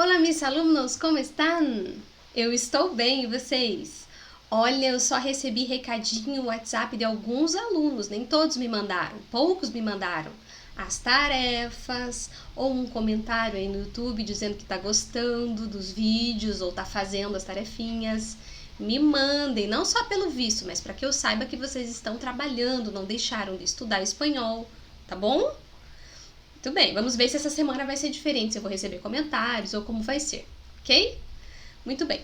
Olá, meus alunos, como estão? Eu estou bem, e vocês? Olha, eu só recebi recadinho no WhatsApp de alguns alunos, nem todos me mandaram, poucos me mandaram as tarefas ou um comentário aí no YouTube dizendo que tá gostando dos vídeos ou tá fazendo as tarefinhas. Me mandem, não só pelo visto, mas para que eu saiba que vocês estão trabalhando, não deixaram de estudar espanhol, tá bom? Muito bem, vamos ver se essa semana vai ser diferente, se eu vou receber comentários ou como vai ser, ok? Muito bem.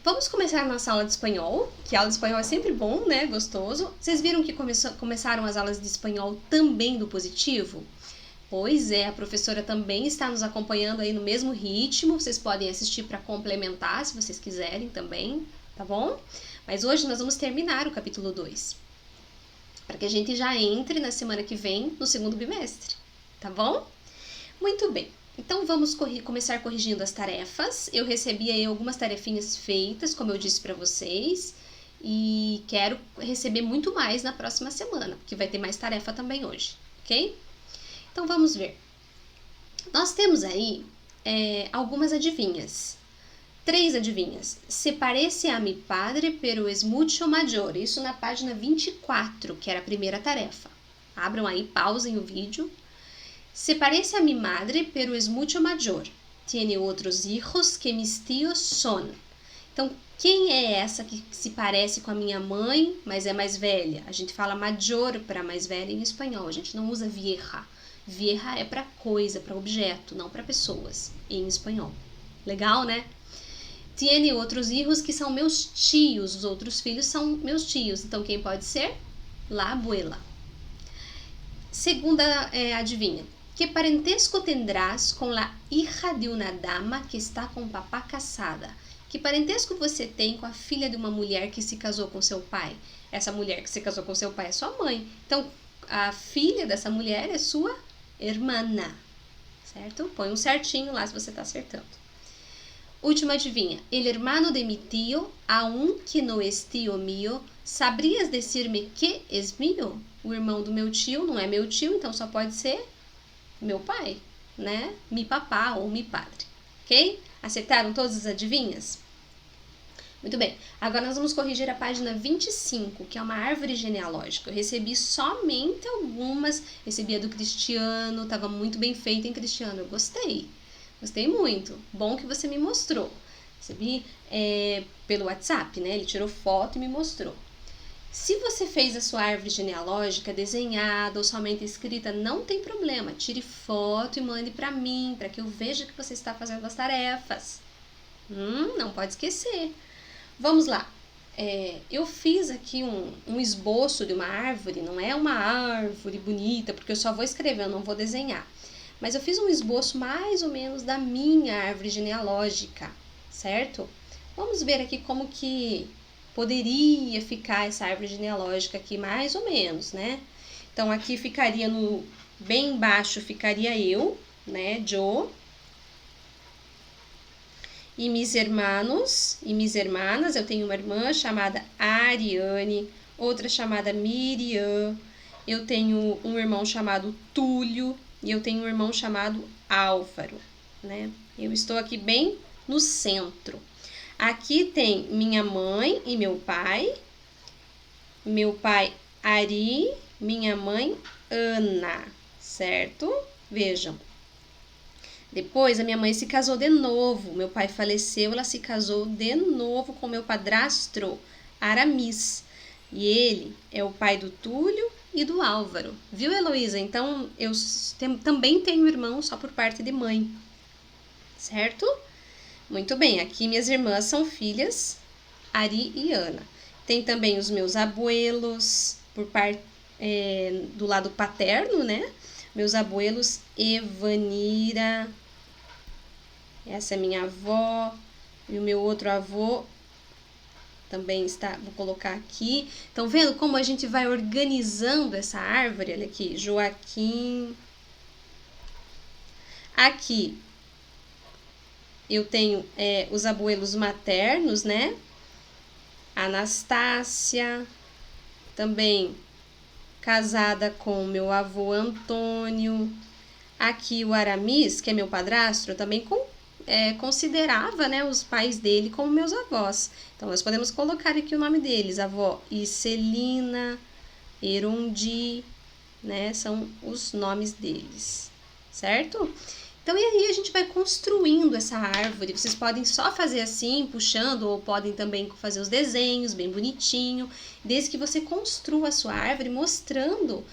Vamos começar a nossa aula de espanhol, que a aula de espanhol é sempre bom, né? Gostoso. Vocês viram que começaram as aulas de espanhol também do positivo? Pois é, a professora também está nos acompanhando aí no mesmo ritmo. Vocês podem assistir para complementar, se vocês quiserem também, tá bom? Mas hoje nós vamos terminar o capítulo 2. Para que a gente já entre na semana que vem no segundo bimestre, tá bom? Muito bem, então vamos começar corrigindo as tarefas. Eu recebi aí algumas tarefinhas feitas, como eu disse para vocês, e quero receber muito mais na próxima semana, porque vai ter mais tarefa também hoje, ok? Então vamos ver. Nós temos aí algumas adivinhas. 3 adivinhas. Se parece a mi padre, pero es mucho mayor. Isso na página 24, que era a primeira tarefa. Abram aí, pausem o vídeo. Se parece a mi madre, pero es mucho mayor. Tiene outros hijos que mis tíos son. Então, quem é essa que se parece com a minha mãe, mas é mais velha? A gente fala major para mais velha em espanhol. A gente não usa vieja. Vieja é para coisa, para objeto, não para pessoas, em espanhol. Legal, né? Tiene outros hijos que são meus tios. Os outros filhos são meus tios. Então, quem pode ser? La abuela. Segunda adivinha. Que parentesco tendrás com la hija de una dama que está com papá casada? Que parentesco você tem com a filha de uma mulher que se casou com seu pai? Essa mulher que se casou com seu pai é sua mãe. Então, a filha dessa mulher é sua hermana. Certo? Põe um certinho lá se você está acertando. Última adivinha. El hermano de mi tío, aunque no es tío mío, sabrías decirme que es mío? O irmão do meu tio não é meu tio, então só pode ser meu pai, né? Mi papá ou mi padre, ok? Acertaram todas as adivinhas? Muito bem. Agora nós vamos corrigir a página 25, que é uma árvore genealógica. Eu recebi somente algumas. Recebi a do Cristiano, estava muito bem feita em Cristiano, eu gostei. Gostei muito. Bom que você me mostrou. Recebi pelo WhatsApp, né? Ele tirou foto e me mostrou. Se você fez a sua árvore genealógica desenhada ou somente escrita, não tem problema. Tire foto e mande para mim, para que eu veja que você está fazendo as tarefas. Não pode esquecer. Vamos lá. Eu fiz aqui um esboço de uma árvore. Não é uma árvore bonita, porque eu só vou escrever, eu não vou desenhar. Mas eu fiz um esboço mais ou menos da minha árvore genealógica, certo? Vamos ver aqui como que poderia ficar essa árvore genealógica aqui, mais ou menos, né? Então, aqui ficaria bem embaixo ficaria eu, né, yo, e mis hermanos e mis hermanas. Eu tenho uma irmã chamada Ariane, outra chamada Miriam, eu tenho um irmão chamado Túlio, e eu tenho um irmão chamado Álvaro, né? Eu estou aqui bem no centro. Aqui tem minha mãe e meu pai Ari, minha mãe Ana, certo? Vejam. Depois a minha mãe se casou de novo, meu pai faleceu, ela se casou de novo com meu padrasto, Aramis. E ele é o pai do Túlio e do Álvaro. Viu, Heloísa? Então, eu também tenho irmão só por parte de mãe. Certo? Muito bem, aqui minhas irmãs são filhas, Ari e Ana. Tem também os meus abuelos, por parte do lado paterno, né? Meus abuelos, Evanira, essa é minha avó, e o meu outro avô também está, vou colocar aqui. Estão vendo como a gente vai organizando essa árvore? Olha aqui, Joaquim. Aqui eu tenho os abuelos maternos, né? Anastácia, também casada com meu avô Antônio. Aqui o Aramis, que é meu padrasto, eu também considerava, né, os pais dele como meus avós. Então, nós podemos colocar aqui o nome deles, avó Icelina, Erundi, né, são os nomes deles, certo? Então, e aí a gente vai construindo essa árvore. Vocês podem só fazer assim, puxando, ou podem também fazer os desenhos bem bonitinho, desde que você construa a sua árvore mostrando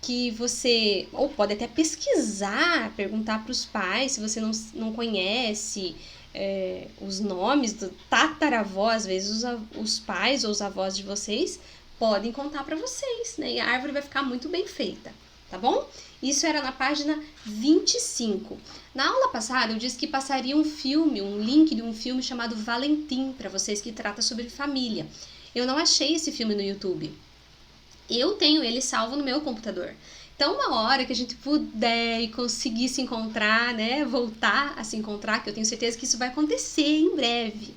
que você, ou pode até pesquisar, perguntar para os pais se você não conhece os nomes do tataravó, às vezes os pais ou os avós de vocês podem contar para vocês, né? E a árvore vai ficar muito bem feita, tá bom? Isso era na página 25. Na aula passada eu disse que passaria um filme, um link de um filme chamado Valentim, para vocês, que trata sobre família. Eu não achei esse filme no YouTube. Eu tenho ele salvo no meu computador. Então, uma hora que a gente puder e conseguir se encontrar, né, voltar a se encontrar, que eu tenho certeza que isso vai acontecer em breve.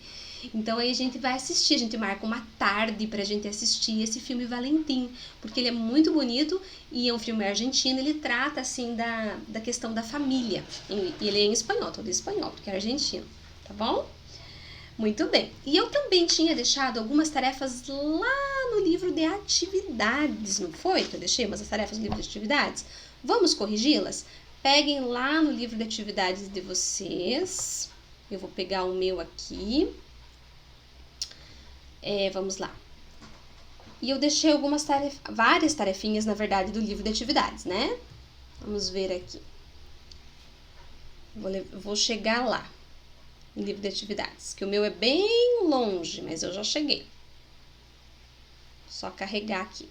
Então, aí a gente vai assistir, a gente marca uma tarde pra gente assistir esse filme Valentim, porque ele é muito bonito e é um filme argentino, ele trata, assim, da questão da família. E ele é em espanhol, todo em espanhol, porque é argentino, tá bom? Muito bem. E eu também tinha deixado algumas tarefas lá no livro de atividades, não foi? Que eu deixei umas tarefas no livro de atividades? Vamos corrigi-las? Peguem lá no livro de atividades de vocês. Eu vou pegar o meu aqui. Vamos lá. E eu deixei várias tarefinhas, na verdade, do livro de atividades, né? Vamos ver aqui. Vou chegar lá. Livro de atividades, que o meu é bem longe, mas eu já cheguei. Só carregar aqui.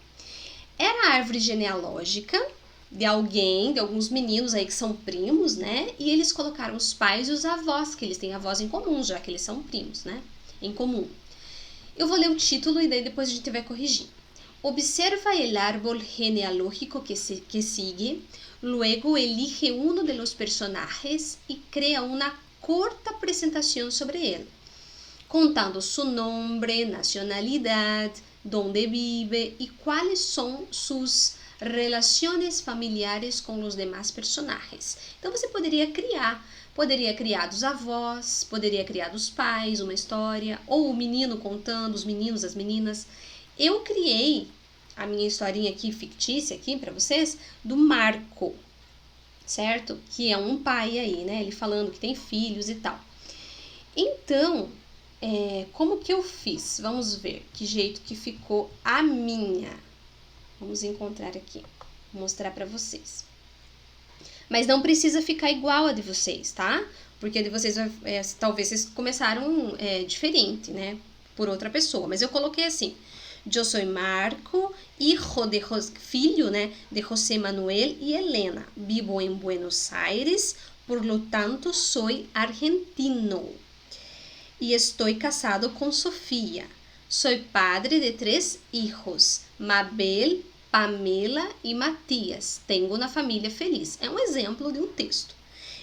Era a árvore genealógica de alguém, de alguns meninos aí que são primos, né? E eles colocaram os pais e os avós, que eles têm avós em comum, já que eles são primos, né? Em comum. Eu vou ler o título e daí depois a gente vai corrigir. Observa el árbol genealógico que sigue, luego elige uno de los personajes y crea una corta presentación sobre él, contando su nombre, nacionalidad, dónde vive y cuáles son sus relaciones familiares com os demais personagens. Então você poderia criar dos avós, poderia criar dos pais uma história, ou o menino contando, os meninos, as meninas. Eu criei a minha historinha aqui, fictícia aqui para vocês, do Marco, certo? Que é um pai aí, né? Ele falando que tem filhos e tal. Então, como que eu fiz? Vamos ver que jeito que ficou a minha. Vamos encontrar aqui, vou mostrar pra vocês. Mas não precisa ficar igual a de vocês, tá? Porque a de vocês, talvez vocês começaram diferente, né? Por outra pessoa. Mas eu coloquei assim: Eu sou Marco, filho, né, de José Manuel e Helena. Vivo em Buenos Aires, por lo tanto soy argentino. E estou casado com Sofia. Soy padre de 3 hijos, Mabel, Pamela e Matias. Tenho uma família feliz. É um exemplo de um texto.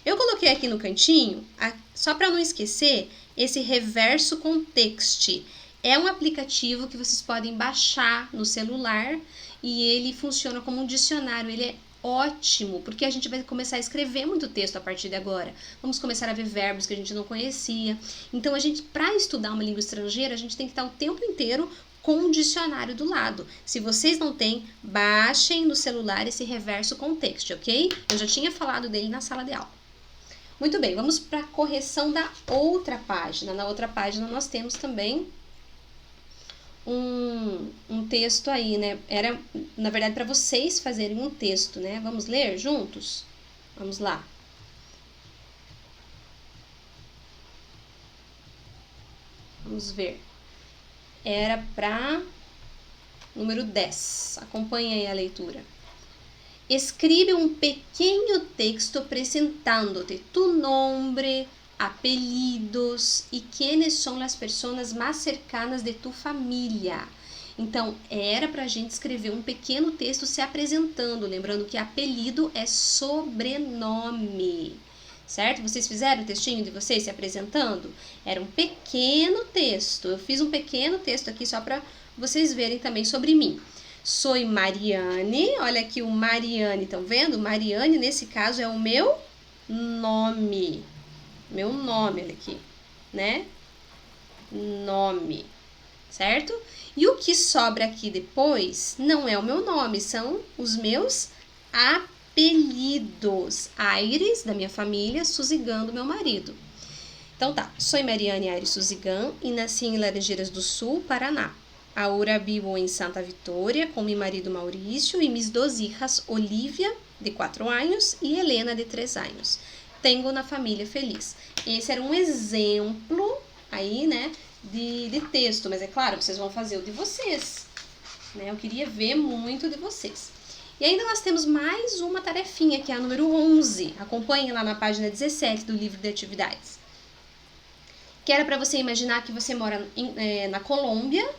Eu coloquei aqui no cantinho, só para não esquecer, esse reverso com text. É um aplicativo que vocês podem baixar no celular e ele funciona como um dicionário. Ele é ótimo, porque a gente vai começar a escrever muito texto a partir de agora. Vamos começar a ver verbos que a gente não conhecia. Então, para estudar uma língua estrangeira, a gente tem que estar o tempo inteiro com um dicionário do lado. Se vocês não têm, baixem no celular esse reverso com text, ok? Eu já tinha falado dele na sala de aula. Muito bem, vamos para a correção da outra página. Na outra página nós temos também um texto aí, né? Era, na verdade, para vocês fazerem um texto, né? Vamos ler juntos? Vamos lá. Vamos ver. Era para número 10. Acompanhe aí a leitura. Escribe um pequeno texto apresentando-te tu nome, apelidos e quem são as pessoas mais cercanas de tu família. Então, era para a gente escrever um pequeno texto se apresentando, lembrando que apelido é sobrenome, certo? Vocês fizeram o textinho de vocês se apresentando? Era um pequeno texto. Eu fiz um pequeno texto aqui só para vocês verem também sobre mim. Sou Mariane, olha aqui o Mariane, estão vendo? Mariane, nesse caso, é o meu nome. Meu nome, olha aqui, né? Nome, certo? E o que sobra aqui depois não é o meu nome, são os meus apelidos. Aires, da minha família, Suzigan, do meu marido. Então tá, sou Mariane Aires Suzigan e nasci em Laranjeiras do Sul, Paraná. Ahora vivo em Santa Vitória com meu marido Maurício e mis dos hijas, Olivia, de 4 anos, e Helena, de 3 anos. Tenho na família feliz. Esse era um exemplo aí, né, de texto, mas é claro, vocês vão fazer o de vocês, né? Eu queria ver muito de vocês. E ainda nós temos mais uma tarefinha, que é a número 11. Acompanhe lá na página 17 do livro de atividades. Que era para você imaginar que você mora na Colômbia,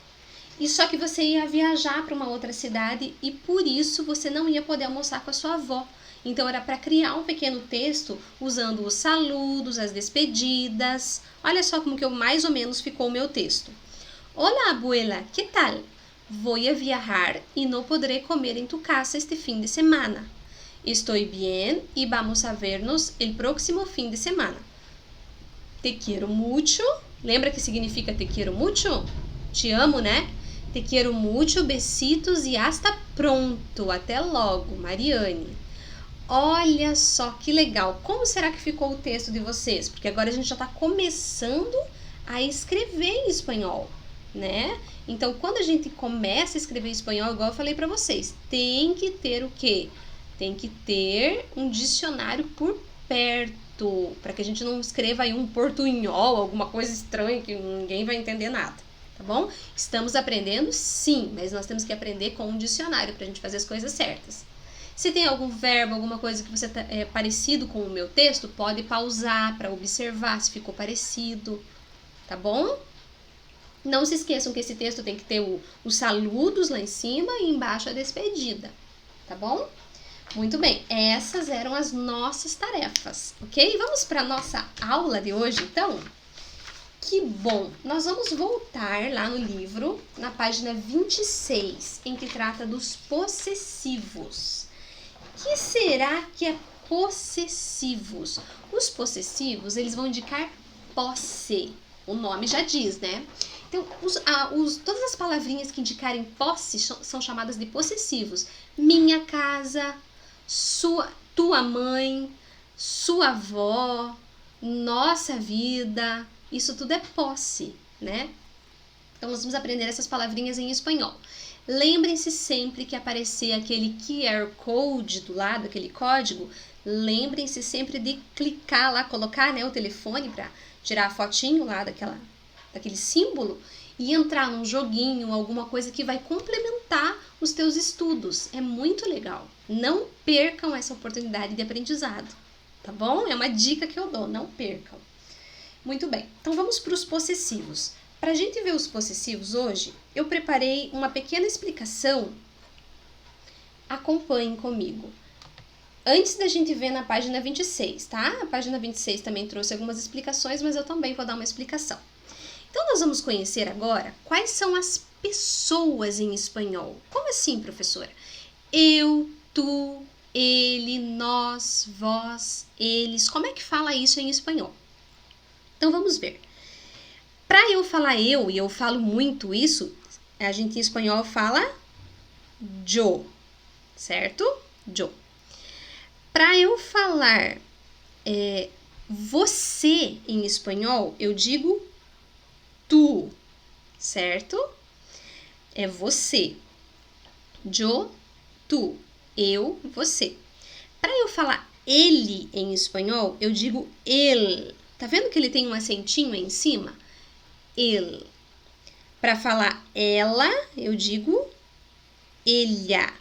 e só que você ia viajar para uma outra cidade e por isso você não ia poder almoçar com a sua avó. Então era para criar um pequeno texto usando os saludos, as despedidas. Olha só como que mais ou menos ficou o meu texto. Hola abuela, ¿qué tal? Voy a viajar y no podré comer en tu casa este fin de semana. Estoy bien y vamos a vernos el próximo fin de semana. Te quiero mucho. Lembra que significa te quiero mucho? Te amo, né? Te quiero mucho, besitos e hasta pronto. Até logo, Mariane. Olha só que legal. Como será que ficou o texto de vocês? Porque agora a gente já está começando a escrever em espanhol, né? Então, quando a gente começa a escrever em espanhol, igual eu falei para vocês, tem que ter o quê? Tem que ter um dicionário por perto, para que a gente não escreva aí um portunhol, alguma coisa estranha que ninguém vai entender nada, tá bom? Estamos aprendendo, sim, mas nós temos que aprender com um dicionário para a gente fazer as coisas certas. Se tem algum verbo, alguma coisa que você é parecido com o meu texto, pode pausar para observar se ficou parecido, tá bom? Não se esqueçam que esse texto tem que ter os saludos lá em cima e embaixo a despedida, tá bom? Muito bem, essas eram as nossas tarefas, ok? Vamos para a nossa aula de hoje, então? Que bom! Nós vamos voltar lá no livro, na página 26, em que trata dos possessivos. O que será que é possessivos? Os possessivos, eles vão indicar posse. O nome já diz, né? Então, todas as palavrinhas que indicarem posse são chamadas de possessivos. Minha casa, tua mãe, sua avó, nossa vida, isso tudo é posse, né? Então, nós vamos aprender essas palavrinhas em espanhol. Lembrem-se sempre que aparecer aquele QR Code do lado, aquele código, lembrem-se sempre de clicar lá, colocar, né, o telefone para tirar a fotinho lá daquele símbolo e entrar num joguinho, alguma coisa que vai complementar os teus estudos. É muito legal. Não percam essa oportunidade de aprendizado, tá bom? É uma dica que eu dou, não percam. Muito bem, então vamos para os possessivos. Para a gente ver os possessivos hoje, eu preparei uma pequena explicação. Acompanhem comigo. Antes da gente ver na página 26, tá? A página 26 também trouxe algumas explicações, mas eu também vou dar uma explicação. Então, nós vamos conhecer agora quais são as pessoas em espanhol. Como assim, professora? Eu, tu, ele, nós, vós, eles. Como é que fala isso em espanhol? Então, vamos ver. Para eu falar eu, e eu falo muito isso, a gente em espanhol fala yo, certo? Yo. Para eu falar você em espanhol, eu digo tu, certo? É você. Yo, tu. Eu, você. Para eu falar ele em espanhol, eu digo ele. Tá vendo que ele tem um acentinho aí em cima? Ele. Para falar ela, eu digo ella.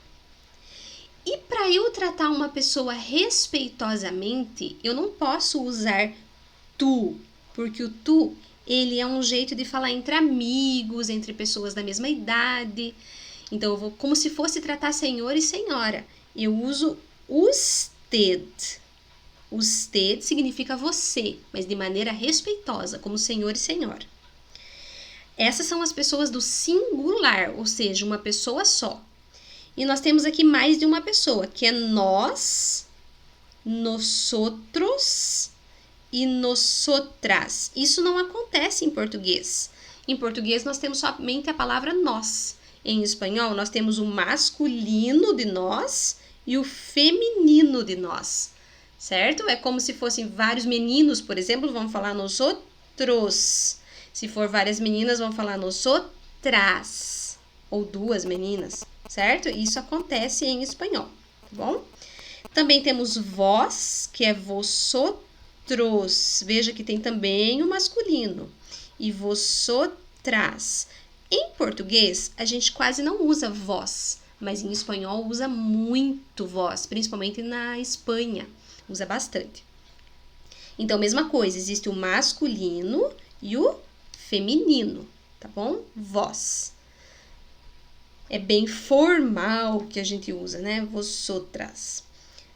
E para eu tratar uma pessoa respeitosamente, eu não posso usar tu, porque o tu, ele é um jeito de falar entre amigos, entre pessoas da mesma idade. Então, eu vou como se fosse tratar senhor e senhora. Eu uso usted. Usted significa você, mas de maneira respeitosa, como senhor e senhora. Essas são as pessoas do singular, ou seja, uma pessoa só. E nós temos aqui mais de uma pessoa, que é nós, nosotros e nosotras. Isso não acontece em português. Em português, nós temos somente a palavra nós. Em espanhol, nós temos o masculino de nós e o feminino de nós, certo? É como se fossem vários meninos, por exemplo, vamos falar nosotros. Se for várias meninas, vamos falar nosotras. Ou duas meninas, certo? Isso acontece em espanhol, tá bom? Também temos vós, que é vosotros. Veja que tem também o masculino. E vosotras. Em português, a gente quase não usa vós, mas em espanhol usa muito vós, principalmente na Espanha. Usa bastante. Então, mesma coisa, existe o masculino e o feminino, tá bom? Vós. É bem formal que a gente usa, né? Vosotras.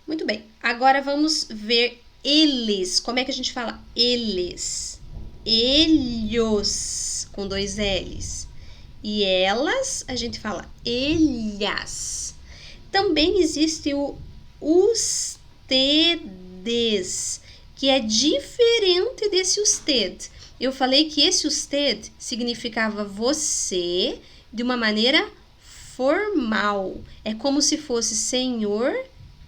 Muito bem. Agora vamos ver eles. Como é que a gente fala eles? Ellos, com 2 L's. E elas, a gente fala ellas. Também existe o ustedes, que é diferente desse usted. Eu falei que esse usted significava você de uma maneira formal. É como se fosse senhor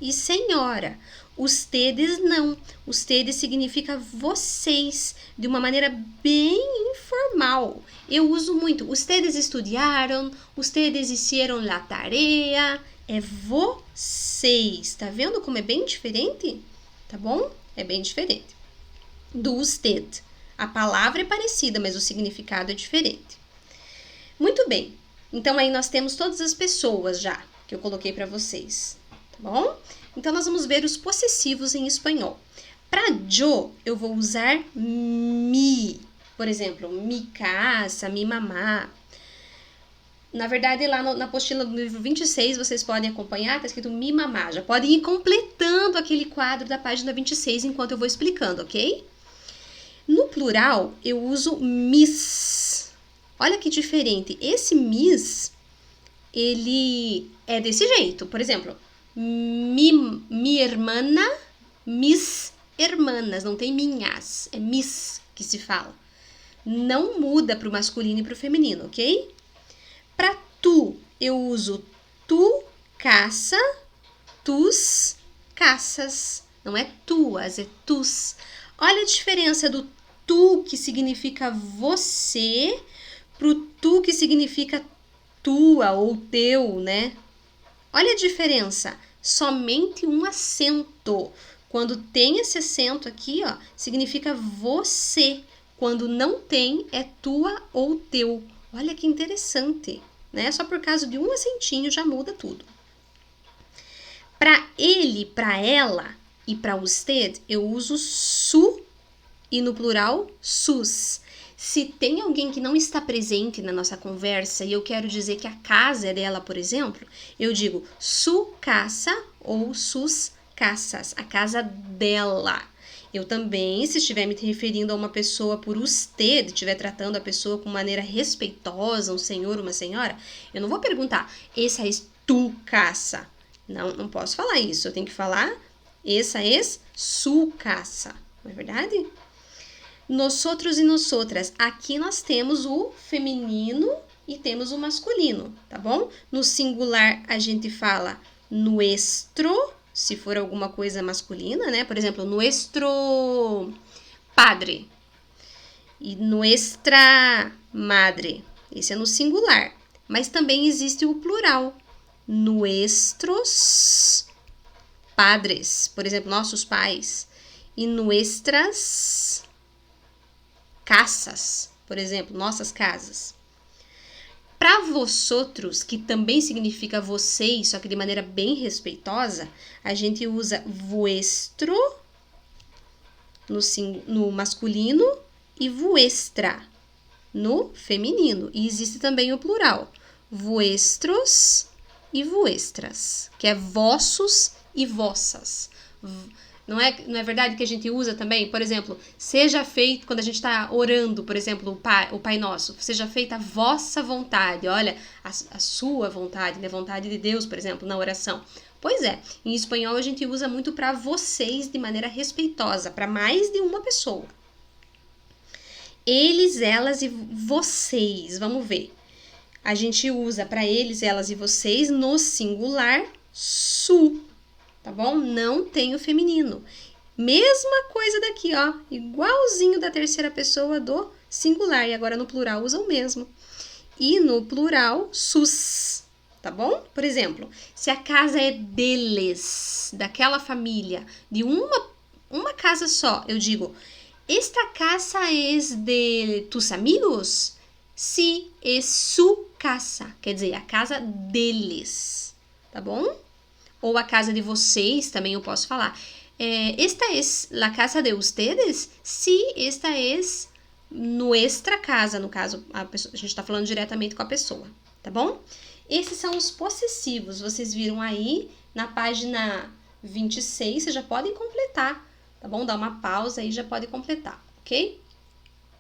e senhora. Ustedes não. Ustedes significa vocês, de uma maneira bem informal. Eu uso muito. Ustedes estudiaram, ustedes hicieron la tarea. É vocês. Tá vendo como é bem diferente? Tá bom? É bem diferente do usted. A palavra é parecida, mas o significado é diferente. Muito bem. Então, aí nós temos todas as pessoas já que eu coloquei para vocês, tá bom? Então, nós vamos ver os possessivos em espanhol. Para yo, eu vou usar mi. Por exemplo, mi casa, mi mamá. Na verdade, lá na apostila do livro 26, vocês podem acompanhar, tá escrito mi mamá. Já podem ir completando aquele quadro da página 26 enquanto eu vou explicando, ok? No plural, eu uso mis. Olha que diferente. Esse mis, ele é desse jeito. Por exemplo, mi hermana, mis hermanas. Não tem minhas, é mis que se fala. Não muda para o masculino e para o feminino, ok? Para tu, eu uso tu caça, tus caças. Não é tuas, é tus. Olha a diferença do tu, que significa você, pro tu, que significa tua ou teu, né? Olha a diferença. Somente um acento. Quando tem esse acento aqui, ó, significa você. Quando não tem, é tua ou teu. Olha que interessante, né? Só por causa de um acentinho já muda tudo. Para ele, para ela e para usted, eu uso su e no plural sus. Se tem alguém que não está presente na nossa conversa e eu quero dizer que a casa é dela, por exemplo, eu digo su casa ou sus casas, a casa dela. Eu também, se estiver me referindo a uma pessoa por usted, estiver tratando a pessoa com maneira respeitosa, um senhor, uma senhora, eu não vou perguntar, essa é tu casa. Não posso falar isso, eu tenho que falar, essa é su casa, não é verdade? Nosotros e nosotras, aqui nós temos o feminino e temos o masculino, tá bom? No singular a gente fala nuestro, se for alguma coisa masculina, né? Por exemplo, nuestro padre e nuestra madre. Esse é no singular. Mas também existe o plural. Nuestros padres, por exemplo, nossos pais. E nuestras casas, por exemplo, nossas casas. Para vosotros, que também significa vocês, só que de maneira bem respeitosa, a gente usa vuestro no masculino e vuestra no feminino. E existe também o plural, vuestros e vuestras, que é vossos e vossas. Não é verdade que a gente usa também? Por exemplo, seja feito, quando a gente está orando, por exemplo, o Pai Nosso, seja feita a vossa vontade. Olha, a sua vontade, né? Vontade de Deus, por exemplo, na oração. Pois é, em espanhol a gente usa muito para vocês de maneira respeitosa, para mais de uma pessoa. Eles, elas e vocês. Vamos ver. A gente usa para eles, elas e vocês no singular su, tá bom? Não tem o feminino. Mesma coisa daqui, ó, igualzinho da terceira pessoa do singular. E agora no plural usa o mesmo. E no plural, sus, tá bom? Por exemplo, se a casa é deles, daquela família, de uma casa só, eu digo, esta casa es de tus amigos? Sí, es su casa, quer dizer, a casa deles, tá bom? Ou a casa de vocês, também eu posso falar. Esta es la casa de ustedes? Sí, esta es nuestra casa, no caso, a gente está falando diretamente com a pessoa, tá bom? Esses são os possessivos, vocês viram aí na página 26, vocês já podem completar, tá bom? Dá uma pausa aí, já pode completar, ok?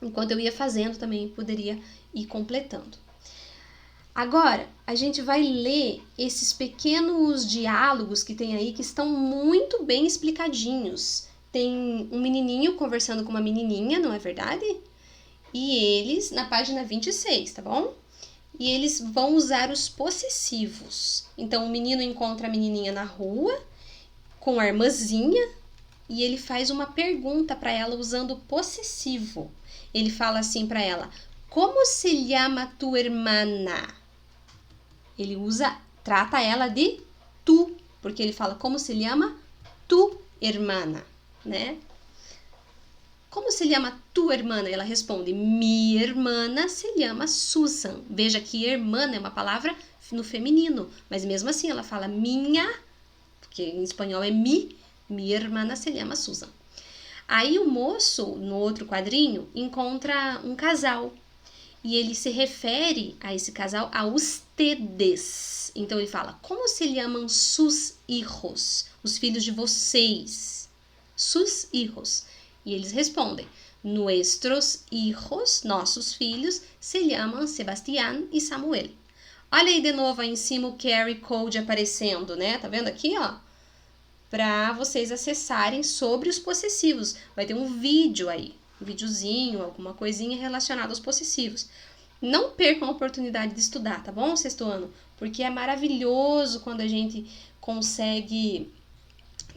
Enquanto eu ia fazendo, também poderia ir completando. Agora, a gente vai ler esses pequenos diálogos que tem aí, que estão muito bem explicadinhos. Tem um menininho conversando com uma menininha, não é verdade? E eles, na página 26, tá bom? E eles vão usar os possessivos. Então, o menino encontra a menininha na rua, com a irmãzinha, e ele faz uma pergunta para ela usando o possessivo. Ele fala assim para ela, como se llama tu hermana? Ele trata ela de tu, porque ele fala, como se llama tu hermana, né? Como se llama tu hermana? Ela responde, mi hermana se llama Susan. Veja que hermana é uma palavra no feminino, mas mesmo assim ela fala minha, porque em espanhol é mi hermana se llama Susan. Aí o moço, no outro quadrinho, encontra um casal. E ele se refere a esse casal a ustedes. Então ele fala, como se chamam sus hijos? Os filhos de vocês. Sus hijos. E eles respondem, nuestros hijos, nossos filhos, se chamam Sebastián e Samuel. Olha aí de novo aí em cima o QR Code aparecendo, né? Tá vendo aqui, ó? Para vocês acessarem sobre os possessivos. Vai ter um vídeo aí, um videozinho, alguma coisinha relacionada aos possessivos. Não percam a oportunidade de estudar, tá bom, sexto ano? Porque é maravilhoso quando a gente consegue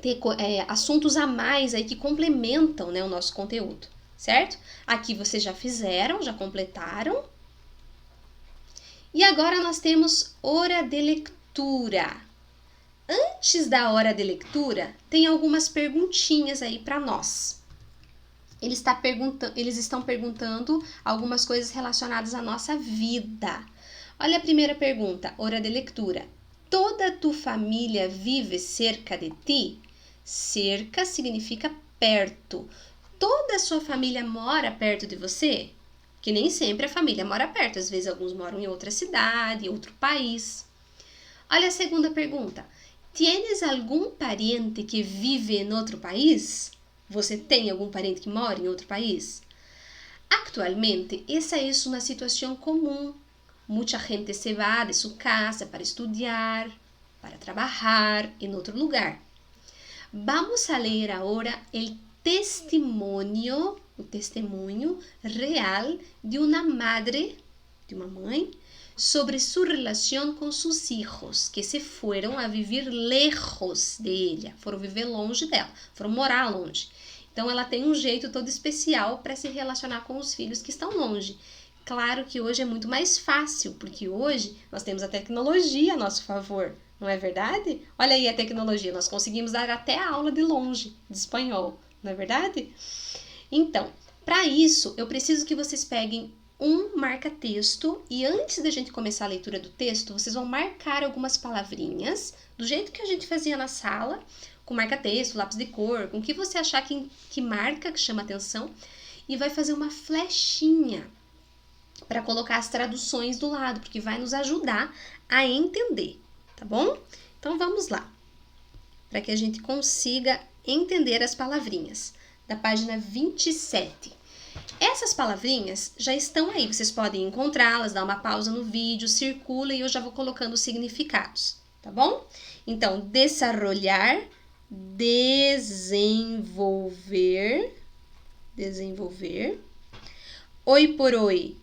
ter assuntos a mais aí que complementam, né, o nosso conteúdo, certo? Aqui vocês já fizeram, já completaram. E agora nós temos hora de leitura. Antes da hora de leitura, tem algumas perguntinhas aí para nós. Eles estão perguntando algumas coisas relacionadas à nossa vida. Olha a primeira pergunta, hora de leitura. Toda tu família vive cerca de ti? Cerca significa perto. Toda a sua família mora perto de você? Que nem sempre a família mora perto. Às vezes alguns moram em outra cidade, em outro país. Olha a segunda pergunta. Tienes algum parente que vive em outro país? Você tem algum parente que mora em outro país? Actualmente, essa é uma situação comum. Muita gente se va de sua casa para estudar, para trabalhar em outro lugar. Vamos a ler agora o testemunho real de uma madre, de uma mãe, sobre su relação com seus filhos, que se foram a viver lejos de ela, foram viver longe dela, foram morar longe. Então ela tem um jeito todo especial para se relacionar com os filhos que estão longe. Claro que hoje é muito mais fácil, porque hoje nós temos a tecnologia a nosso favor, não é verdade? Olha aí a tecnologia, nós conseguimos dar até a aula de longe, de espanhol, não é verdade? Então, para isso, eu preciso que vocês peguem um marca-texto e antes da gente começar a leitura do texto, vocês vão marcar algumas palavrinhas, do jeito que a gente fazia na sala, com marca-texto, lápis de cor, com o que você achar que marca, que chama atenção, e vai fazer uma flechinha para colocar as traduções do lado, porque vai nos ajudar a entender, tá bom? Então vamos lá, para que a gente consiga entender as palavrinhas, da página 27. Essas palavrinhas já estão aí, vocês podem encontrá-las, dar uma pausa no vídeo, circula e eu já vou colocando os significados, tá bom? Então, desarrollar, desenvolver, hoy por hoy,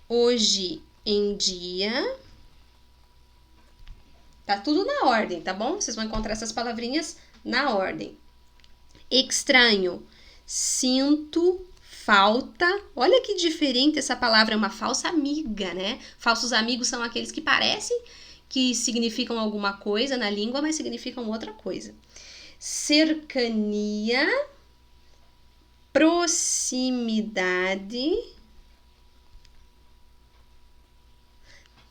hoje em dia. Tá tudo na ordem, tá bom? Vocês vão encontrar essas palavrinhas na ordem. Extraño, sinto falta. Olha que diferente essa palavra, é uma falsa amiga, né? Falsos amigos são aqueles que parecem que significam alguma coisa na língua, mas significam outra coisa. Cercania, proximidade.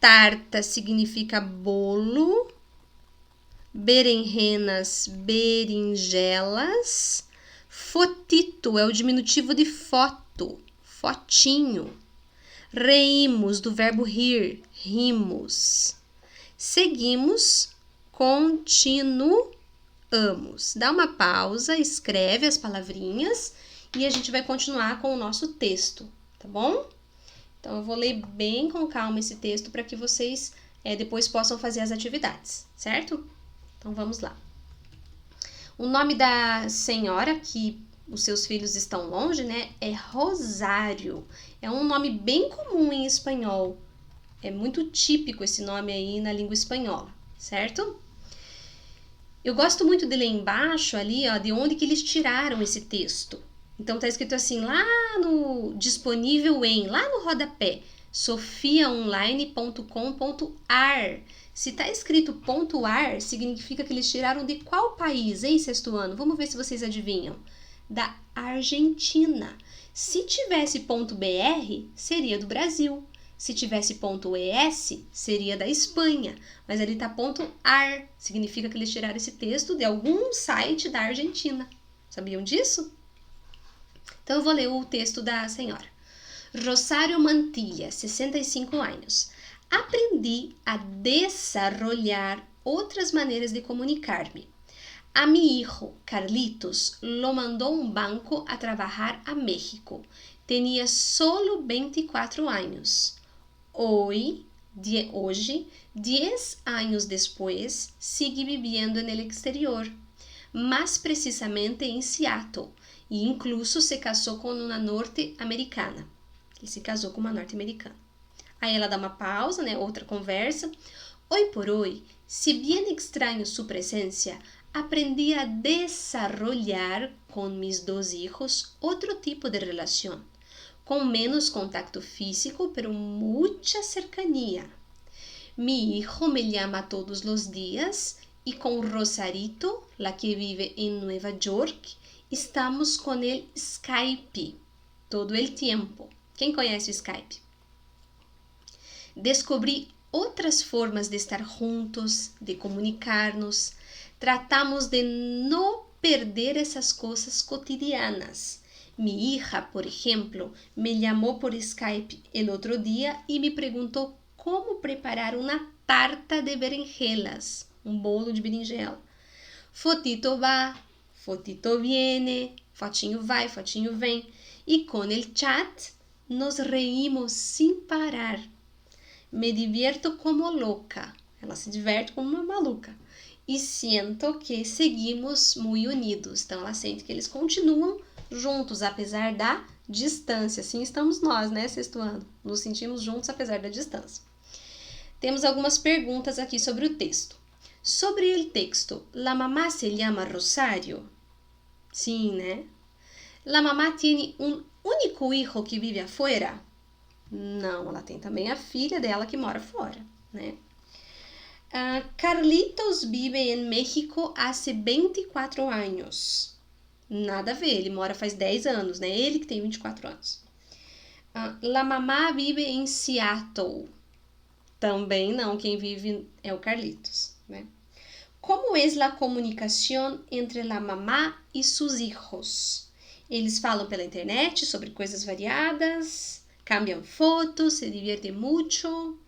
Tarta significa bolo. Berenjenas, berinjelas. Fotito é o diminutivo de foto, fotinho. Reímos, do verbo rir, rimos. Seguimos, continuamos. Dá uma pausa, escreve as palavrinhas e a gente vai continuar com o nosso texto, tá bom? Então, eu vou ler bem com calma esse texto para que vocês depois possam fazer as atividades, certo? Então, vamos lá. O nome da senhora, que os seus filhos estão longe, né, é Rosário. É um nome bem comum em espanhol. É muito típico esse nome aí na língua espanhola, certo? Eu gosto muito de ler embaixo ali, ó, de onde que eles tiraram esse texto. Então, tá escrito assim, lá no disponível lá no rodapé, sofiaonline.com.ar. Se tá escrito .ar, significa que eles tiraram de qual país, hein, sexto ano? Vamos ver se vocês adivinham. Da Argentina. Se tivesse .br, seria do Brasil. Se tivesse .es, seria da Espanha. Mas ali tá .ar, significa que eles tiraram esse texto de algum site da Argentina. Sabiam disso? Então, eu vou ler o texto da senhora. Rosário Mantilla, 65 anos. Aprendi a desarrollar outras maneiras de comunicar-me. A mi hijo, Carlitos, lo mandó un banco a trabajar a México. Tenía solo 24 años. Hoje, 10 años después, sigue viviendo en el exterior, más precisamente en Seattle, e incluso se casou com uma norte-americana. Ele se casou com uma norte-americana. Aí ela dá uma pausa, né? Outra conversa. Hoy por hoy, si bien extraño su presencia, aprendí a desarrollar con mis dos hijos otro tipo de relación, con menos contacto físico, pero mucha cercanía. Mi hijo me llama todos los días y con Rosarito, la que vive en Nueva York, estamos com el Skype todo el tiempo. Quem conhece o Skype? Descobri outras formas de estar juntos, de comunicar-nos. Tratamos de não perder essas coisas cotidianas. Mi hija, por ejemplo, me llamó por Skype el otro día y me preguntó como preparar una tarta de berenjenas, bolo de berinjela. Fotito va, fotito viene, fotinho vai, fotinho vem. E com el chat nos reímos sem parar. Me divierto como louca. Ela se diverte como uma maluca. E sinto que seguimos muito unidos. Então, ela sente que eles continuam juntos, apesar da distância. Assim estamos nós, né, sexto ano? Nos sentimos juntos, apesar da distância. Temos algumas perguntas aqui sobre o texto. Sobre o texto, la mamá se llama Rosario? Sim, né? La mamá tiene un único hijo que vive afuera? Não, ela tem também a filha dela que mora fora, né? Carlitos vive em México há 24 anos. Nada a ver, ele mora faz 10 anos, né? Ele que tem 24 anos. La mamá vive em Seattle. Também não, quem vive é o Carlitos, né? Como é a comunicação entre la mamá e seus hijos? Eles falam pela internet sobre coisas variadas, cambiam fotos, se diviertem muito,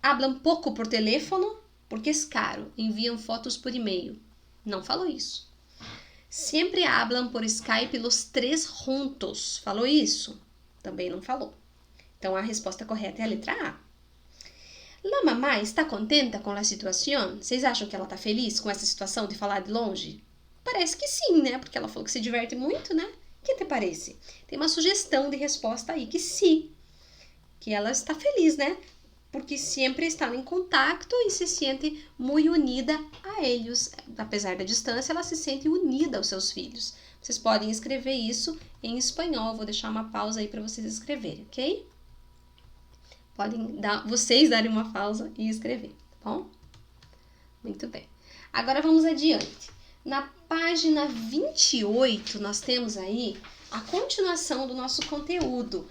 hablam pouco por teléfono, porque é caro, enviam fotos por e-mail. Não falou isso. Sempre hablam por Skype los tres juntos. Falou isso? Também não falou. Então, a resposta correta é a letra A. La mamá está contenta com a situação? Vocês acham que ela está feliz com essa situação de falar de longe? Parece que sim, né? Porque ela falou que se diverte muito, né? O que te parece? Tem uma sugestão de resposta aí que sim. Que ela está feliz, né? Porque sempre está em contato e se sente muito unida a eles. Apesar da distância, ela se sente unida aos seus filhos. Vocês podem escrever isso em espanhol. Vou deixar uma pausa aí para vocês escreverem, ok? Podem vocês darem uma pausa e escrever, tá bom? Muito bem. Agora vamos adiante. Na página 28, nós temos aí a continuação do nosso conteúdo.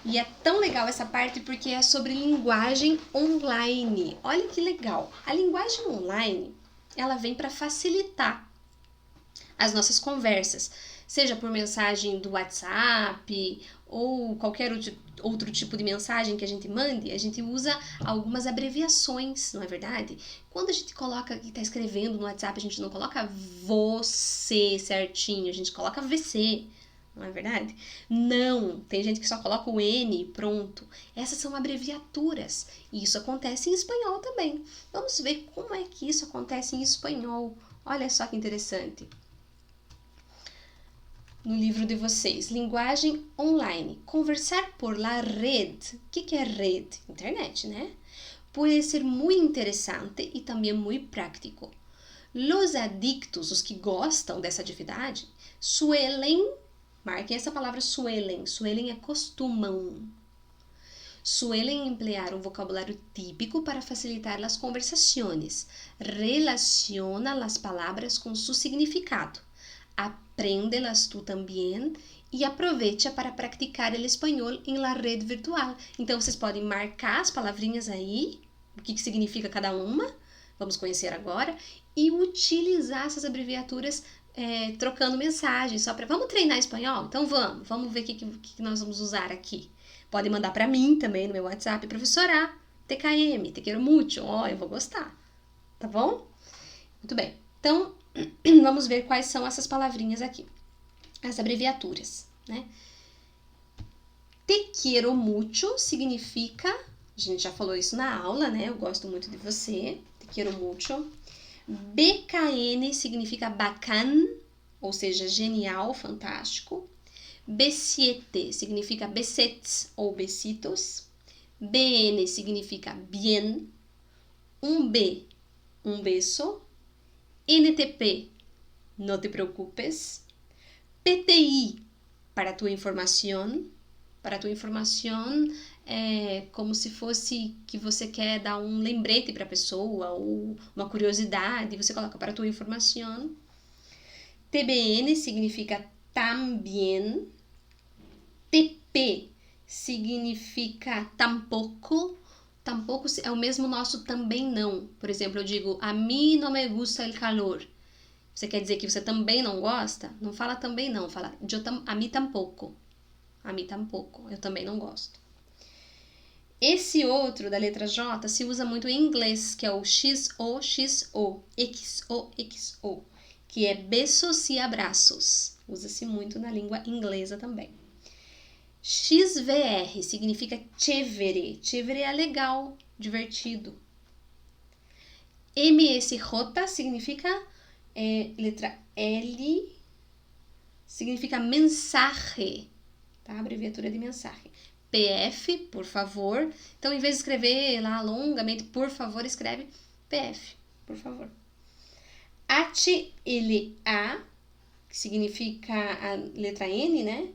E é tão legal essa parte porque é sobre linguagem online. Olha que legal. A linguagem online, ela vem para facilitar as nossas conversas, seja por mensagem do WhatsApp ou qualquer outro tipo de mensagem que a gente mande, a gente usa algumas abreviações, não é verdade? Quando a gente coloca, que está escrevendo no WhatsApp, a gente não coloca você certinho, a gente coloca VC. Não é verdade? Não, tem gente que só coloca o N, pronto. Essas são abreviaturas. E isso acontece em espanhol também. Vamos ver como é que isso acontece em espanhol. Olha só que interessante. No livro de vocês, linguagem online. Conversar por la red. O que é rede? Internet, né? Pode ser muito interessante e também muito prático. Los adictos, os que gostam dessa atividade, suelen. Marquem essa palavra suelen. Suelen é costumam. Suelen emplear um vocabulário típico para facilitar as conversações. Relaciona as palavras com seu significado. Aprende-las tu também e aproveita para praticar o espanhol em la rede virtual. Então, vocês podem marcar as palavrinhas aí, o que significa cada uma, vamos conhecer agora, e utilizar essas abreviaturas trocando mensagens, só para vamos treinar espanhol? Então vamos ver o que nós vamos usar aqui. Pode mandar para mim também no meu WhatsApp, professora, TKM, te quero muito, eu vou gostar, tá bom? Muito bem, então vamos ver quais são essas palavrinhas aqui, as abreviaturas, né? Te quero mucho significa, a gente já falou isso na aula, né? Eu gosto muito de você, te quero mucho. BKN significa bacán, ou seja, genial, fantástico. B7 significa besets ou besitos. BN significa bien. B, um beso. NTP, no te preocupes. PTI, para tua informação. Para tua informação é como se fosse que você quer dar um lembrete para a pessoa ou uma curiosidade, você coloca para tua informação. TBN significa também. TP significa tampouco. Tampouco é o mesmo nosso também não. Por exemplo, eu digo, a mim não me gusta el calor. Você quer dizer que você também não gosta? Não fala também não, fala a mim tampouco. A mim tampouco, eu também não gosto. Esse outro da letra J se usa muito em inglês, que é o XO, XO, que é beijos e abraços. Usa-se muito na língua inglesa também. XVR significa chévere. Chévere é legal, divertido. MSJ significa letra L, significa mensagem, tá? Abreviatura de mensagem. PF, por favor. Então, em vez de escrever lá longamente, por favor, escreve PF, por favor. HLA, que significa a letra N, né?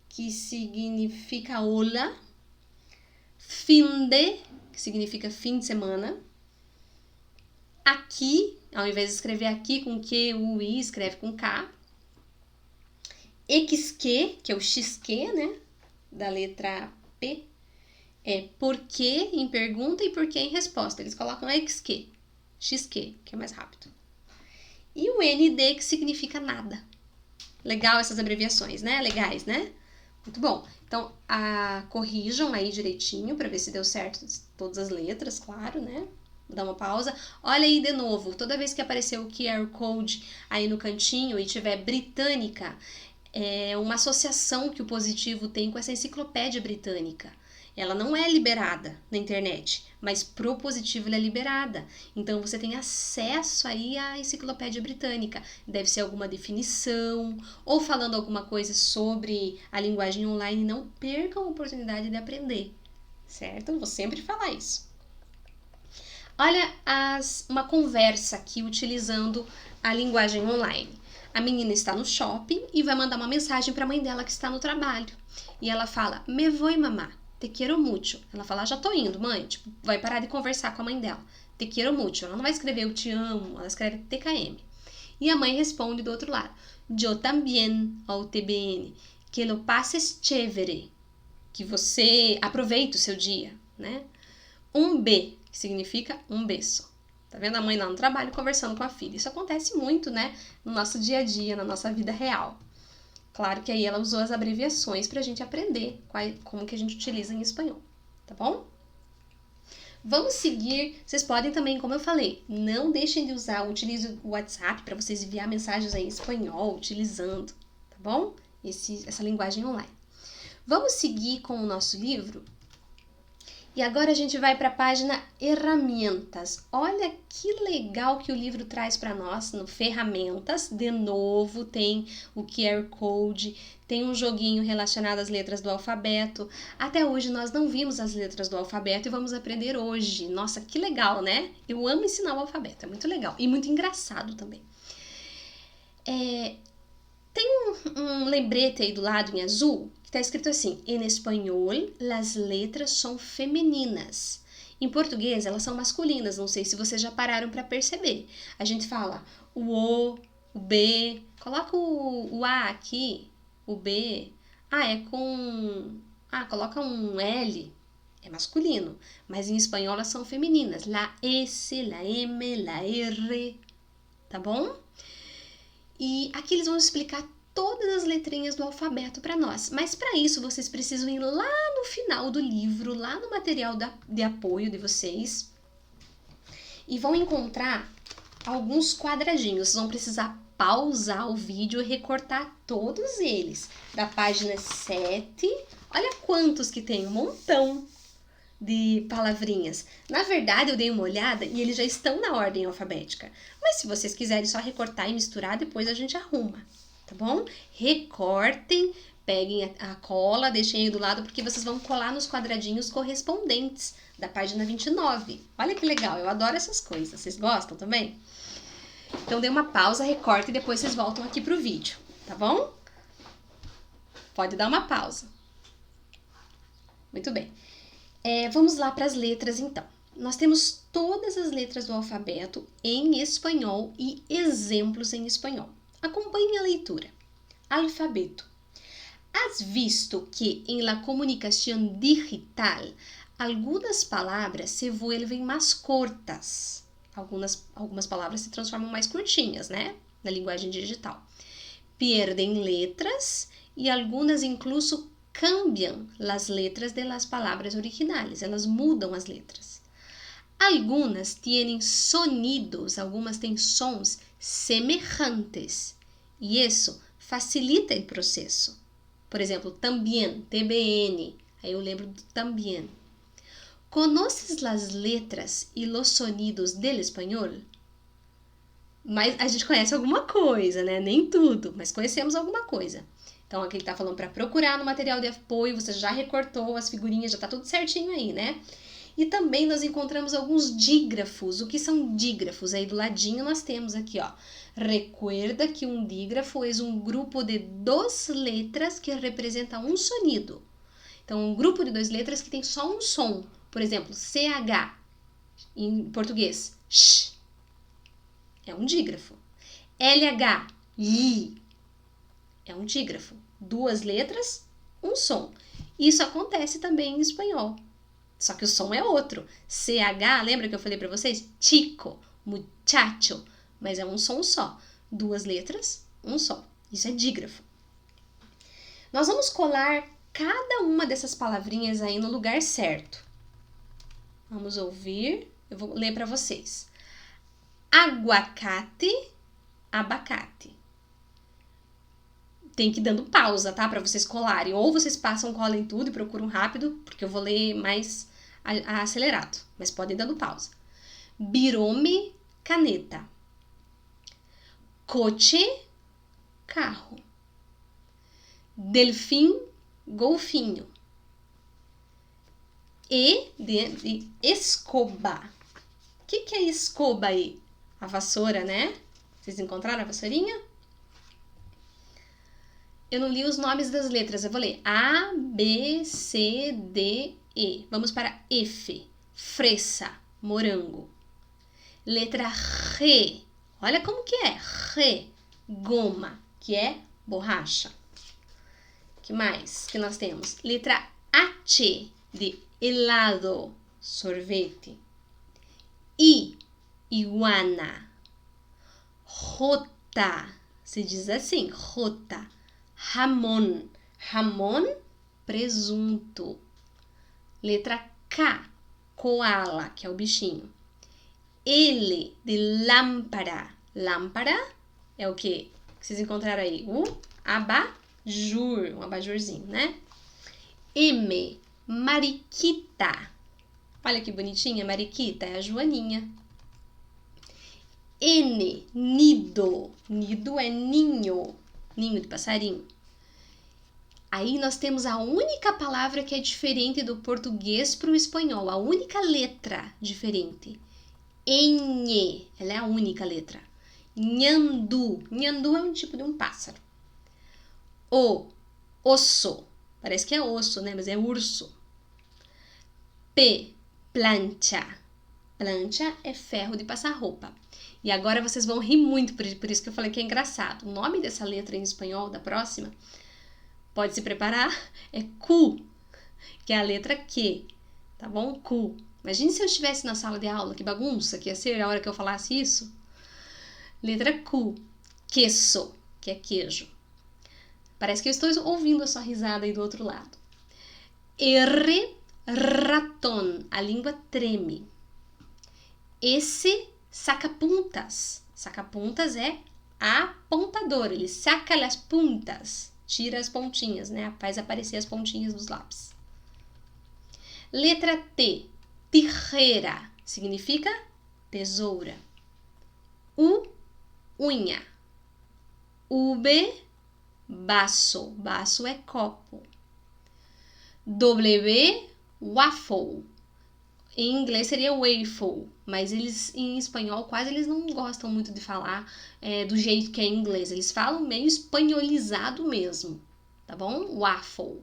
Que significa hola. Finde, que significa fim de semana. Aqui, ao invés de escrever aqui com Q, U, I, escreve com K. XQ, que é o XQ, né? Da letra P, é porquê em pergunta e porquê em resposta. Eles colocam XQ, que é mais rápido. E o ND, que significa nada. Legal essas abreviações, né? Legais, né? Muito bom. Então, corrijam aí direitinho para ver se deu certo todas as letras, claro, né? Vou dar uma pausa. Olha aí de novo, toda vez que aparecer o QR Code aí no cantinho e tiver britânica, é uma associação que o positivo tem com essa enciclopédia britânica. Ela não é liberada na internet, mas pro positivo ela é liberada. Então você tem acesso aí à enciclopédia britânica. Deve ser alguma definição ou falando alguma coisa sobre a linguagem online. Não percam a oportunidade de aprender, certo? Vou sempre falar isso. Olha uma conversa aqui utilizando a linguagem online. A menina está no shopping e vai mandar uma mensagem para a mãe dela que está no trabalho. E ela fala, me voy mamá, te quiero mucho. Ela fala, já tô indo, mãe. Tipo, vai parar de conversar com a mãe dela. Te quiero mucho. Ela não vai escrever eu te amo, ela escreve TKM. E a mãe responde do outro lado, yo también, ou TBN, que lo pases chévere. Que você aproveite o seu dia, né? Um B, que significa um beijo. Tá vendo a mãe lá no trabalho conversando com a filha? Isso acontece muito, né? No nosso dia a dia, na nossa vida real. Claro que aí ela usou as abreviações pra gente aprender como que a gente utiliza em espanhol, tá bom? Vamos seguir. Vocês podem também, como eu falei, não deixem de utilize o WhatsApp para vocês enviar mensagens aí em espanhol, utilizando, tá bom? Essa linguagem online. Vamos seguir com o nosso livro. E agora a gente vai para a página Herramientas. Olha que legal que o livro traz para nós no Ferramentas. De novo, tem o QR Code, tem um joguinho relacionado às letras do alfabeto. Até hoje nós não vimos as letras do alfabeto e vamos aprender hoje. Nossa, que legal, né? Eu amo ensinar o alfabeto, é muito legal e muito engraçado também. Tem um lembrete aí do lado em azul que está escrito assim, em espanhol, as letras são femininas. Em português, elas são masculinas, não sei se vocês já pararam para perceber. A gente fala o B, coloca o A aqui, o B. Coloca um L, é masculino. Mas em espanhol elas são femininas, la S, la M, la R, tá bom? E aqui eles vão explicar todas as letrinhas do alfabeto para nós. Mas para isso vocês precisam ir lá no final do livro, lá no material de apoio de vocês, e vão encontrar alguns quadradinhos. Vocês vão precisar pausar o vídeo e recortar todos eles. Da página 7, olha quantos que tem, um montão de palavrinhas. Na verdade, eu dei uma olhada e eles já estão na ordem alfabética. Mas se vocês quiserem só recortar e misturar, depois a gente arruma, tá bom? Recortem, peguem a cola, deixem aí do lado, porque vocês vão colar nos quadradinhos correspondentes da página 29. Olha que legal, eu adoro essas coisas. Vocês gostam também? Então, dê uma pausa, recorte e depois vocês voltam aqui pro vídeo, tá bom? Pode dar uma pausa. Muito bem. Vamos lá para as letras, então. Nós temos todas as letras do alfabeto em espanhol e exemplos em espanhol. Acompanhe a leitura. Alfabeto. Has visto que en la comunicación digital algunas palabras se vuelven más cortas. Algumas palavras se transformam mais curtinhas, né? Na linguagem digital. Pierden letras e algumas incluso cambiam las letras de las palabras originales. Elas mudam as letras. Algumas têm sonidos, algumas têm sons semelhantes. E isso facilita o processo. Por exemplo, también, TBN. Aí eu lembro do también. ¿Conoces las letras e los sonidos del espanhol? Mas a gente conhece alguma coisa, né? Nem tudo, mas conhecemos alguma coisa. Então, aqui ele tá falando para procurar no material de apoio, você já recortou as figurinhas, já tá tudo certinho aí, né? E também nós encontramos alguns dígrafos. O que são dígrafos? Aí do ladinho nós temos aqui, ó. Recuerda que um dígrafo é um grupo de 2 letras que representa um sonido. Então, um grupo de 2 letras que tem só um som. Por exemplo, CH, em português, sh, é um dígrafo. LH, li, é um dígrafo. 2 letras, um som. Isso acontece também em espanhol. Só que o som é outro. CH, lembra que eu falei para vocês? Chico, muchacho. Mas é um som só. 2 letras, um som. Isso é dígrafo. Nós vamos colar cada uma dessas palavrinhas aí no lugar certo. Vamos ouvir Eu vou ler para vocês. Aguacate, abacate. Tem que ir dando pausa, tá? Para vocês colarem. Ou vocês passam cola em tudo e procuram rápido, porque eu vou ler mais acelerado. Mas podem ir dando pausa. Birome, caneta. Coche, carro. Delfim, golfinho. E de escoba. O que é escoba aí? A vassoura, né? Vocês encontraram a vassourinha? Eu não li os nomes das letras, eu vou ler A, B, C, D, E. Vamos para F, fresa, morango. Letra R, olha como que é, R, goma, que é borracha. Que mais que nós temos? Letra H, de helado, sorvete. I, iguana. J, se diz assim, J. Jamón. Jamón, presunto. Letra K, koala, que é o bichinho. L, de lâmpada. Lâmpada é o quê? Que vocês encontraram aí? O abajur, um abajurzinho, né? M, mariquita. Olha que bonitinha, mariquita, é a Joaninha. N, nido. Nido é ninho. Ninho de passarinho. Aí nós temos a única palavra que é diferente do português para o espanhol. A única letra diferente. Enhe. Ela é a única letra. Nhandu. Nhandu é um tipo de um pássaro. O. Osso. Parece que é osso, né? Mas é urso. P. Plancha. Plancha é ferro de passar roupa. E agora vocês vão rir muito, por isso que eu falei que é engraçado. O nome dessa letra em espanhol, da próxima, pode se preparar, é Q, que é a letra Q, tá bom? Q. Imagine se eu estivesse na sala de aula, que bagunça que ia ser a hora que eu falasse isso. Letra Q, queso, que é queijo. Parece que eu estou ouvindo a sua risada aí do outro lado. R, ratón, a língua treme. S, sacapuntas. Sacapuntas é apontador, ele saca as puntas, tira as pontinhas, né? Faz aparecer as pontinhas dos lápis. Letra T, tijera, significa tesoura. U, unha. V, vaso, vaso é copo. W, waffle. Em inglês seria waffle, mas eles em espanhol quase eles não gostam muito de falar do jeito que é em inglês. Eles falam meio espanholizado mesmo, tá bom? Waffle,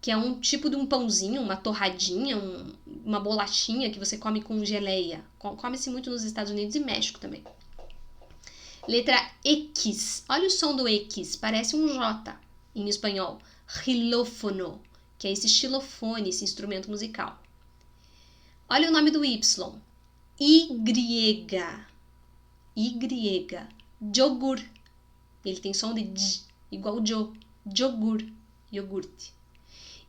que é um tipo de um pãozinho, uma torradinha, uma bolachinha que você come com geleia. Come-se muito nos Estados Unidos e México também. Letra X, olha o som do X, parece um J em espanhol. Xilófono, que é esse xilofone, esse instrumento musical. Olha o nome do Y. Y. Yogur. Ele tem som de D, igual Jo. Yogur. Iogurte.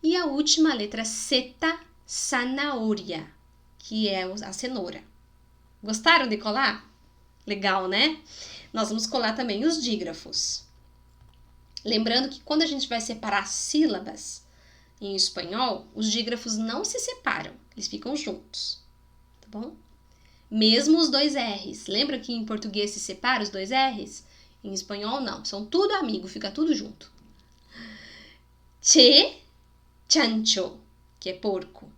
E a última letra Z, zanahoria, que é a cenoura. Gostaram de colar? Legal, né? Nós vamos colar também os dígrafos. Lembrando que quando a gente vai separar sílabas em espanhol, os dígrafos não se separam, eles ficam juntos, tá bom? Mesmo os dois R's. Lembra que em português se separa os dois R's? Em espanhol não, são tudo amigo, fica tudo junto. Che, chancho, que é porco.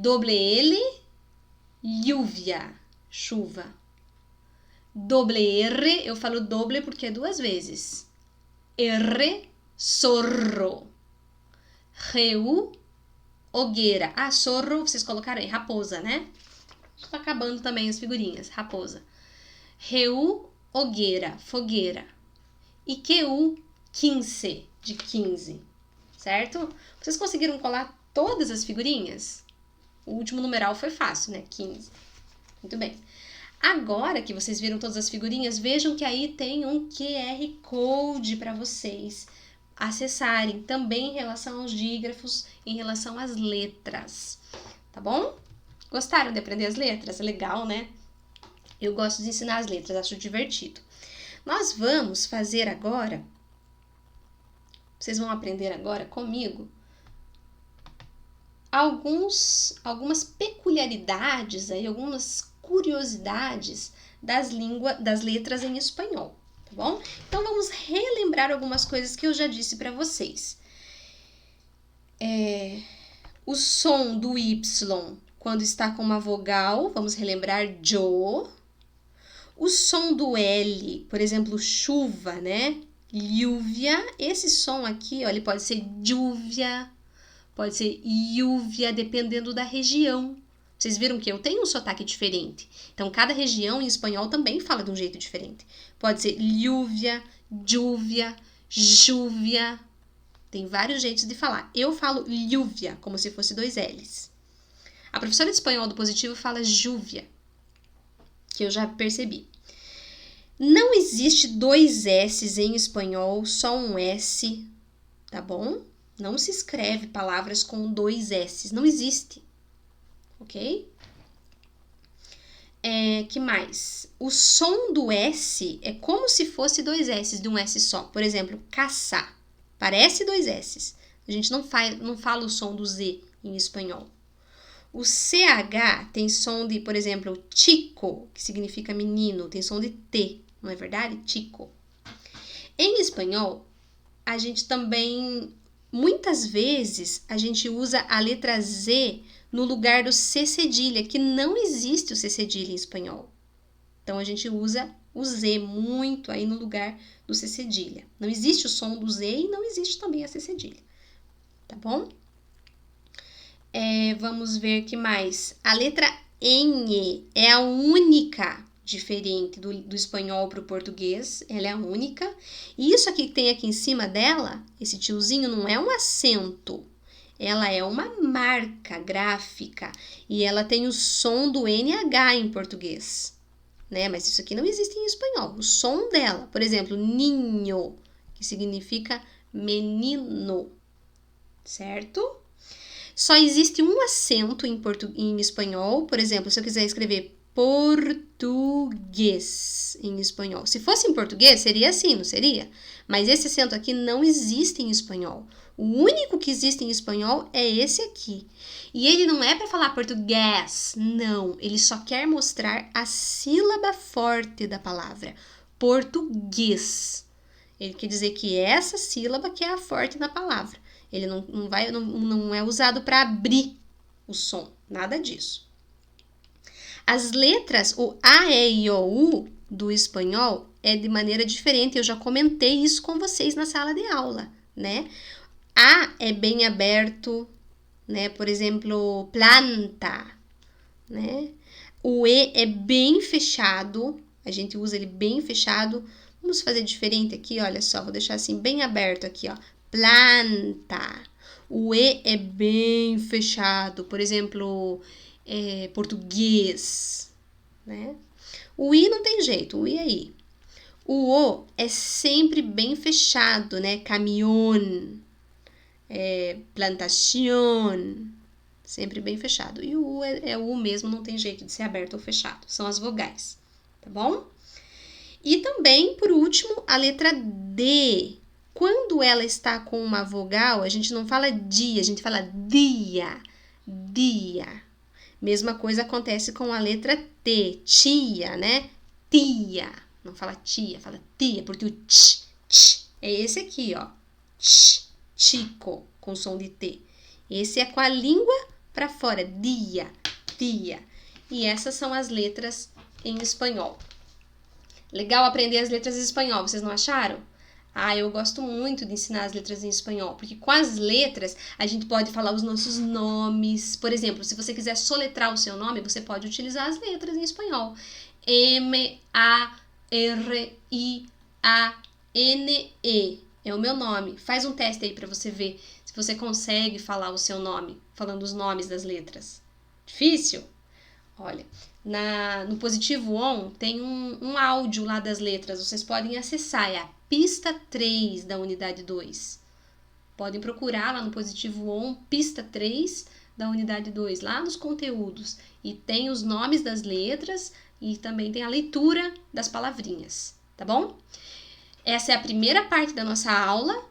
Doble L, lluvia, chuva. Doble R, eu falo doble porque é duas vezes. R, zorro. Reu, hogueira. Ah, zorro, vocês colocaram aí, raposa, né? Tá acabando também as figurinhas, raposa. Reu, hogueira, fogueira. E queu, 15, de 15, certo? Vocês conseguiram colar todas as figurinhas? O último numeral foi fácil, né? 15. Muito bem. Agora que vocês viram todas as figurinhas, vejam que aí tem um QR Code para vocês acessarem também em relação aos dígrafos, em relação às letras, tá bom? Gostaram de aprender as letras? Legal, né? Eu gosto de ensinar as letras, acho divertido. Nós vamos fazer agora, vocês vão aprender agora comigo, algumas peculiaridades, aí, algumas curiosidades das letras em espanhol, tá bom? Então vamos relembrar algumas coisas que eu já disse para vocês. O som do Y, quando está com uma vogal, vamos relembrar yo. O som do L, por exemplo, chuva, né? Lluvia. Esse som aqui, ó, ele pode ser lluvia, pode ser lluvia, dependendo da região. Vocês viram que eu tenho um sotaque diferente. Então, cada região em espanhol também fala de um jeito diferente. Pode ser lluvia, lluvia, júvia. Tem vários jeitos de falar. Eu falo lluvia, como se fosse 2 L's. A professora de espanhol do positivo fala júvia, que eu já percebi. Não existe 2 S's em espanhol, só um S, tá bom? Não se escreve palavras com 2 S's, não existe, ok? Que mais? O som do S é como se fosse 2 S's de um S só. Por exemplo, caçar, parece 2 S's. A gente não fala o som do Z em espanhol. O CH tem som de, por exemplo, chico, que significa menino, tem som de T, não é verdade? Chico. Em espanhol, a gente também, muitas vezes, a gente usa a letra Z no lugar do C cedilha, que não existe o C cedilha em espanhol. Então, a gente usa o Z muito aí no lugar do C cedilha. Não existe o som do Z e não existe também a C cedilha, tá bom? Vamos ver que mais. A letra N é a única diferente do espanhol para o português. Ela é a única. E isso aqui que tem aqui em cima dela, esse tiozinho, não é um acento. Ela é uma marca gráfica. E ela tem o som do NH em português, né? Mas isso aqui não existe em espanhol. O som dela, por exemplo, niño, que significa menino, certo? Só existe um acento em espanhol. Por exemplo, se eu quiser escrever português em espanhol. Se fosse em português, seria assim, não seria? Mas esse acento aqui não existe em espanhol. O único que existe em espanhol é esse aqui. E ele não é para falar português, não. Ele só quer mostrar a sílaba forte da palavra, português. Ele quer dizer que essa sílaba que é a forte da palavra. Ele não é usado para abrir o som, nada disso. As letras, o A, E, I, O, U do espanhol é de maneira diferente. Eu já comentei isso com vocês na sala de aula, né? A é bem aberto, né? Por exemplo, planta, né? O E é bem fechado, a gente usa ele bem fechado. Vamos fazer diferente aqui, olha só, vou deixar assim bem aberto aqui, ó. Planta. O E é bem fechado. Por exemplo, português, né? O I não tem jeito, o I é I. O O é sempre bem fechado, né? Caminhão, plantação, sempre bem fechado. E o U é o U mesmo, não tem jeito de ser aberto ou fechado. São as vogais, tá bom? E também, por último, a letra D. Quando ela está com uma vogal, a gente não fala dia, a gente fala dia, dia. Mesma coisa acontece com a letra T, tia, né? Tia. Não fala tia, fala tia, porque o tch é esse aqui, ó. Chico, com som de T. Esse é com a língua para fora, dia, tia. E essas são as letras em espanhol. Legal aprender as letras em espanhol, vocês não acharam? Eu gosto muito de ensinar as letras em espanhol, porque com as letras a gente pode falar os nossos nomes. Por exemplo, se você quiser soletrar o seu nome, você pode utilizar as letras em espanhol. M-A-R-I-A-N-E é o meu nome. Faz um teste aí para você ver se você consegue falar o seu nome, falando os nomes das letras. Difícil? Olha, no Positivo On tem um áudio lá das letras, vocês podem acessar, é a pista 3 da unidade 2. Podem procurar lá no Positivo On, pista 3, da unidade 2, lá nos conteúdos, e tem os nomes das letras e também tem a leitura das palavrinhas, tá bom? Essa é a primeira parte da nossa aula.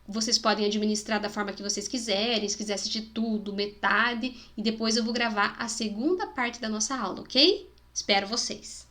Vocês podem administrar da forma que vocês quiserem, se quiser assistir tudo, metade, e depois eu vou gravar a segunda parte da nossa aula, ok? Espero vocês!